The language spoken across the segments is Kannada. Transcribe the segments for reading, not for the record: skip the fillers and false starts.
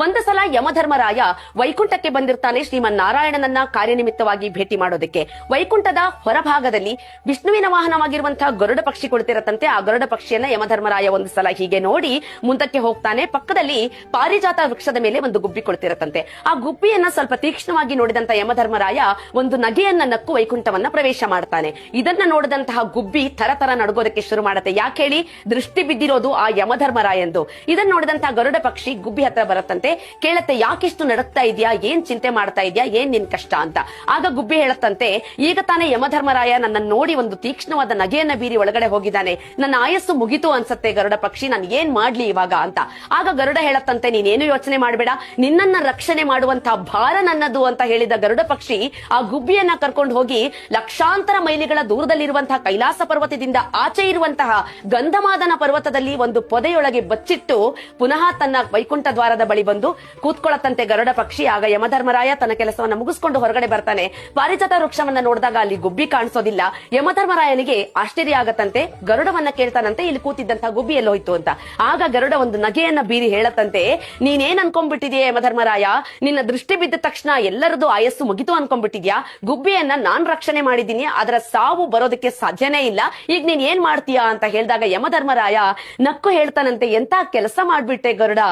ಒಂದು ಸಲ ಯಮಧರ್ಮರಾಯ ವೈಕುಂಠಕ್ಕೆ ಬಂದಿರ್ತಾನೆ ಶ್ರೀಮನ್ನಾರಾಯಣನನ್ನ ಕಾರ್ಯನಿಮಿತ್ತವಾಗಿ ಭೇಟಿ ಮಾಡೋದಕ್ಕೆ. ವೈಕುಂಠದ ಹೊರಭಾಗದಲ್ಲಿ ವಿಷ್ಣುವಿನ ವಾಹನವಾಗಿರುವಂತಹ ಗರುಡ ಪಕ್ಷಿ ಕುಳಿತಿರತ್ತಂತೆ. ಆ ಗರುಡ ಪಕ್ಷಿಯನ್ನ ಯಮಧರ್ಮರಾಯ ಒಂದು ಸಲ ಹೀಗೆ ನೋಡಿ ಮುಂದಕ್ಕೆ ಹೋಗ್ತಾನೆ. ಪಕ್ಕದಲ್ಲಿ ಪಾರಿಜಾತ ವೃಕ್ಷದ ಮೇಲೆ ಒಂದು ಗುಬ್ಬಿ ಕುಳಿತಿರತ್ತಂತೆ. ಆ ಗುಬ್ಬಿಯನ್ನ ಸ್ವಲ್ಪ ತೀಕ್ಷ್ಣವಾಗಿ ನೋಡಿದಂತ ಯಮಧರ್ಮರಾಯ ಒಂದು ನಗೆಯನ್ನ ನಕ್ಕು ವೈಕುಂಠವನ್ನ ಪ್ರವೇಶ ಮಾಡ್ತಾನೆ. ಇದನ್ನ ನೋಡಿದಂತಹ ಗುಬ್ಬಿ ತರ ನಡುಗೋದಕ್ಕೆ ಶುರು ಮಾಡುತ್ತೆ. ಯಾಕೆ ಹೇಳಿ, ದೃಷ್ಟಿ ಬಿದ್ದಿರೋದು ಆ ಯಮಧರ್ಮರಾಯಂದು. ಇದನ್ನ ನೋಡಿದಂತಹ ಗರುಡ ಪಕ್ಷಿ ಗುಬ್ಬಿ ಹತ್ರ ಬರುತ್ತಂತೆ. ಕೇಳತ್ತೆ, ಯಾಕಿಷ್ಟು ನಡಕ್ತಾ ಇದೆಯಾ, ಏನ್ ಚಿಂತೆ ಮಾಡ್ತಾ ಇದೆಯಾ, ಏನ್ ನಿನ್ ಕಷ್ಟ ಅಂತ. ಆಗ ಗುಬ್ಬಿ ಹೇಳತ್ತಂತೆ, ಈಗ ತಾನೇ ಯಮಧರ್ಮರಾಯ ನನ್ನ ನೋಡಿ ಒಂದು ತೀಕ್ಷ್ಣವಾದ ನಗೆಯನ್ನ ಬೀರಿ ಒಳಗಡೆ ಹೋಗಿದ್ದಾನೆ. ನನ್ನ ಆಯಸ್ಸು ಮುಗಿತು ಅನ್ಸತ್ತೆ ಗರುಡ ಪಕ್ಷಿ, ನಾನು ಏನ್ ಮಾಡ್ಲಿ ಇವಾಗ ಅಂತ. ಆಗ ಗರುಡ ಹೇಳತ್ತಂತೆ, ನೀನೇನು ಯೋಚನೆ ಮಾಡಬೇಡ, ನಿನ್ನನ್ನ ರಕ್ಷಣೆ ಮಾಡುವಂತಹ ಭಾರ ನನ್ನದು ಅಂತ ಹೇಳಿದ ಗರುಡ ಪಕ್ಷಿ ಆ ಗುಬ್ಬಿಯನ್ನ ಕರ್ಕೊಂಡು ಹೋಗಿ ಲಕ್ಷಾಂತರ ಮೈಲಿಗಳ ದೂರದಲ್ಲಿರುವಂತಹ ಕೈಲಾಸ ಪರ್ವತದಿಂದ ಆಚೆ ಇರುವಂತಹ ಗಂಧಮಾದನ ಪರ್ವತದಲ್ಲಿ ಒಂದು ಪೊದೆಯೊಳಗೆ ಬಚ್ಚಿಟ್ಟು ಪುನಃ ತನ್ನ ವೈಕುಂಠ ದ್ವಾರದ ಬಳಿ ಬಂದು ಕೂತ್ಕೊಳ್ಳತ್ತಂತೆ ಗರುಡ ಪಕ್ಷಿ. ಆಗ ಯಮಧರ್ಮರಾಯ ತನ್ನ ಕೆಲಸವನ್ನ ಮುಗಿಸ್ಕೊಂಡು ಹೊರಗಡೆ ಬರ್ತಾನೆ. ಪಾರಿಜಾತ ವೃಕ್ಷವನ್ನ ನೋಡಿದಾಗ ಅಲ್ಲಿ ಗುಬ್ಬಿ ಕಾಣಿಸೋದಿಲ್ಲ. ಯಮಧರ್ಮರಾಯನಿಗೆ ಆಶ್ಚರ್ಯ ಆಗತ್ತಂತೆ. ಗರುಡವನ್ನ ಕೇಳ್ತಾನಂತೆ, ಇಲ್ಲಿ ಕೂತಿದ್ದಂತಹ ಗುಬ್ಬಿ ಎಲ್ಲೋಯ್ತು ಅಂತ. ಆಗ ಗರುಡ ಒಂದು ನಗೆಯನ್ನ ಬೀರಿ ಹೇಳತ್ತಂತೆ, ನೀನೇನ್ ಅನ್ಕೊಂಡ್ಬಿಟ್ಟಿದ್ಯಾ ಯಮಧರ್ಮರಾಯ, ನಿನ್ನ ದೃಷ್ಟಿ ಬಿದ್ದ ತಕ್ಷಣ ಎಲ್ಲರದು ಆಯಸ್ಸು ಮುಗಿತು ಅನ್ಕೊಂಡ್ಬಿಟ್ಟಿದ್ಯಾ. ಗುಬ್ಬಿಯನ್ನ ನಾನ್ ರಕ್ಷಣೆ ಮಾಡಿದ್ದೀನಿ, ಅದರ ಸಾವು ಬರೋದಕ್ಕೆ ಸಾಧ್ಯನೇ ಇಲ್ಲ. ಈಗ ನೀನ್ ಏನ್ ಮಾಡ್ತೀಯಾ ಅಂತ ಹೇಳಿದಾಗ ಯಮಧರ್ಮರಾಯ ನಕ್ಕು ಹೇಳ್ತಾನಂತೆ, ಎಂತ ಕೆಲಸ ಮಾಡ್ಬಿಟ್ಟೆ ಗರುಡ,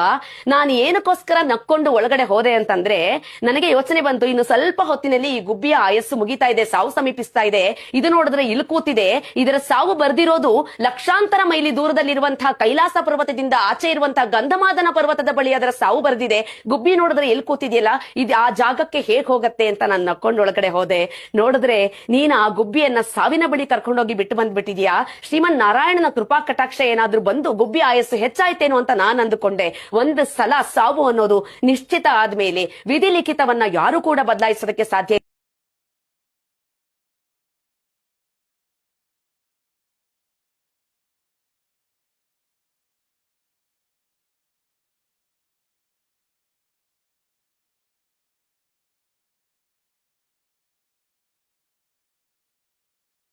ನಾನು ಏನಕ್ಕೋಸ್ಕರ ನಕ್ಕೊಂಡು ಒಳಗಡೆ ಹೋದೆ ಅಂತಂದ್ರೆ ನನಗೆ ಯೋಚನೆ ಬಂತು, ಇನ್ನು ಸ್ವಲ್ಪ ಹೊತ್ತಿನಲ್ಲಿ ಈ ಗುಬ್ಬಿಯ ಆಯಸ್ಸು ಮುಗಿತಾ ಇದೆ, ಸಾವು ಸಮೀಪಿಸ್ತಾ ಇದೆ. ಇದು ನೋಡಿದ್ರೆ ಇಲ್ಲಿ ಕೂತಿದೆ, ಇದರ ಸಾವು ಬರ್ದಿರೋದು ಲಕ್ಷಾಂತರ ಮೈಲಿ ದೂರದಲ್ಲಿರುವಂತಹ ಕೈಲಾಸ ಪರ್ವತದಿಂದ ಆಚೆ ಇರುವಂತಹ ಗಂಧಮಾದನ ಪರ್ವತದ ಬಳಿ ಅದರ ಸಾವು ಬರ್ದಿದೆ. ಗುಬ್ಬಿ ನೋಡಿದ್ರೆ ಎಲ್ಲಿ ಕೂತಿದೆಯಲ್ಲ, ಇದು ಆ ಜಾಗಕ್ಕೆ ಹೇಗ್ ಹೋಗತ್ತೆ ಅಂತ ನಾನು ನಕ್ಕೊಂಡು ಒಳಗಡೆ ಹೋದೆ. ನೋಡಿದ್ರೆ ನೀನ್ ಆ ಗುಬ್ಬಿಯನ್ನ ಸಾವಿನ ಬಳಿ ಕರ್ಕೊಂಡೋಗಿ ಬಿಟ್ಟು ಬಂದ್ಬಿಟ್ಟಿದ್ಯಾ. ಶ್ರೀಮನ್ ನಾರಾಯಣನ ಕೃಪಾ ಕಟಾಕ್ಷ ಏನಾದ್ರೂ ಬಂದು ಗುಬ್ಬಿ ಆಯಸ್ಸು ಹೆಚ್ಚಾಯ್ತೇನೋ ಅಂತ ನಾನ್ ಅಂದುಕೊಂಡೆ. ಒಂದು ಸಲ ಸಾವು ಅನ್ನೋದು ನಿಶ್ಚಿತ ಆದ್ಮೇಲೆ ವಿಧಿ ಲಿಖಿತವನ್ನ ಯಾರು ಕೂಡ ಬದಲಾಯಿಸೋದಕ್ಕೆ ಸಾಧ್ಯ